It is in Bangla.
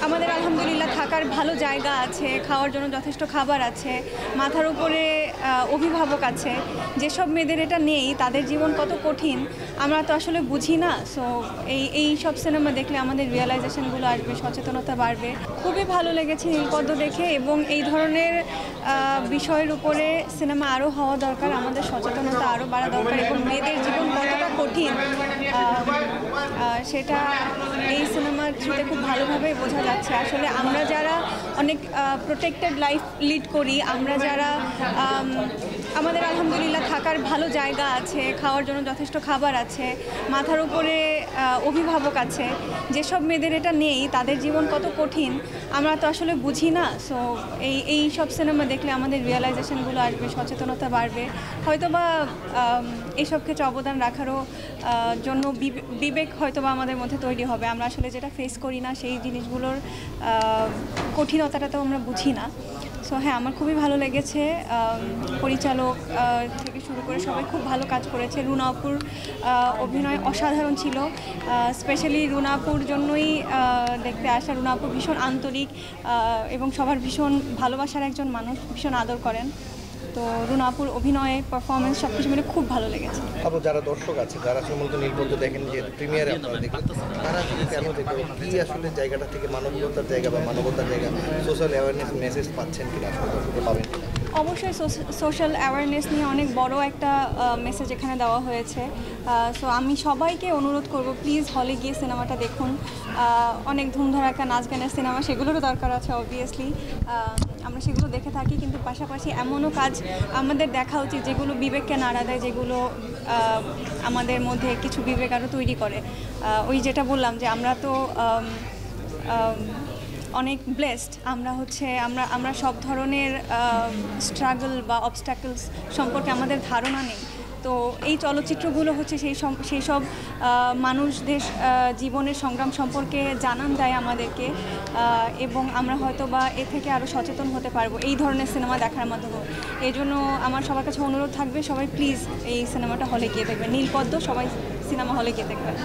আমাদের আলহামদুলিল্লাহ থাকার ভালো জায়গা আছে, খাওয়ার জন্য যথেষ্ট খাবার আছে, মাথার উপরে অভিভাবক আছে। যেসব মেয়েদের এটা নেই তাদের জীবন কত কঠিন আমরা তো আসলে বুঝি না। সো এই সব সিনেমা দেখলে আমাদের রিয়েলাইজেশনগুলো আসবে, সচেতনতা বাড়বে। খুবই ভালো লেগেছে নীলপদ্ম দেখে, এবং এই ধরনের বিষয়ের উপরে সিনেমা আরও হওয়া দরকার, আমাদের সচেতনতা আরও বাড়া দরকার, এবং মেয়েদের জীবন কতটা কঠিন সেটা এই সিনেমার থ্রুতে খুব ভালোভাবে বোঝা যাচ্ছে। আসলে আমরা যারা অনেক প্রোটেক্টেড লাইফ লিড করি, আমরা যারা আমাদের আলহামদুলিল্লাহ থাকার ভালো জায়গা আছে, খাওয়ার জন্য যথেষ্ট খাবার আছে, মাথার উপরে অভিভাবক আছে, যেসব মেয়েদের এটা নেই তাদের জীবন কত কঠিন আমরা তো আসলে বুঝি না। সো এই সব সিনেমা দেখলে আমাদের রিয়েলাইজেশনগুলো আসবে, সচেতনতা বাড়বে, হয়তোবা এইসব ক্ষেত্রে অবদান রাখারও জন্য বিবেক হয়তোবা আমাদের মধ্যে তৈরি হবে। আমরা আসলে যেটা ফেস করি না সেই জিনিসগুলোর কঠিনতাটা তো আমরা বুঝি না। সো হ্যাঁ, আমার খুবই ভালো লেগেছে। পরিচালক থেকে শুরু করে সবাই খুব ভালো কাজ করেছে। রুনা আপুর অভিনয় অসাধারণ ছিল, স্পেশালি রুনা আপুর জন্যই দেখতে আসা। রুনা আপু ভীষণ আন্তরিক এবং সবার ভীষণ ভালোবাসার একজন মানুষ, ভীষণ আদর করেন। তো রুনা আপুর অভিনয়, পারফরমেন্স সব কিছু মিলে খুব ভালো লেগেছে। আপু, যারা দর্শক আছে, যারা সম্ভবত নীলপদ্ম দেখেন, যে প্রিমিয়ারে আপনারা দেখেন, তারা আসলে কেন দেখবেন? কি আসলে জায়গাটা থেকে মানবতার জায়গা বা মানবতার জায়গা, সোশ্যাল অ্যাওয়ারনেস মেসেজ পাচ্ছেন কিনা, আসলে দর্শকরা পাবেন কিনা? অবশ্যই সোশ্যাল অ্যাওয়ারনেস নিয়ে অনেক বড় একটা মেসেজ এখানে দেওয়া হয়েছে। সো আমি সবাইকে অনুরোধ করব, প্লিজ হলে গিয়ে সিনেমাটা দেখুন। অনেক ধুমধারাক্কা নাচ গানের সিনেমা, সেগুলোরও দরকার আছে অবভিয়াসলি, আমরা সেগুলো দেখে থাকি, কিন্তু পাশাপাশি এমনও কাজ আমাদের দেখা উচিত যেগুলো বিবেককে নাড়া দেয়, যেগুলো আমাদের মধ্যে কিছু বিবেক আরও তৈরি করে। ওই যেটা বললাম যে আমরা তো অনেক ব্লেসড, আমরা সব ধরনের স্ট্রাগল বা অবস্ট্যাকলস সম্পর্কে আমাদের ধারণা নেই। তো এই চলচ্চিত্রগুলো হচ্ছে সেই সব মানুষদের জীবনের সংগ্রাম সম্পর্কে জানান দেয় আমাদেরকে, এবং আমরা হয়তো বা এ থেকে আরও সচেতন হতে পারবো এই ধরনের সিনেমা দেখার মাধ্যমে। এই জন্য আমার সবার কাছে অনুরোধ থাকবে, সবাই প্লিজ এই সিনেমাটা হলে গিয়ে দেখবেন। নীলপদ্ম সবাই সিনেমা হলে গিয়ে দেখবেন।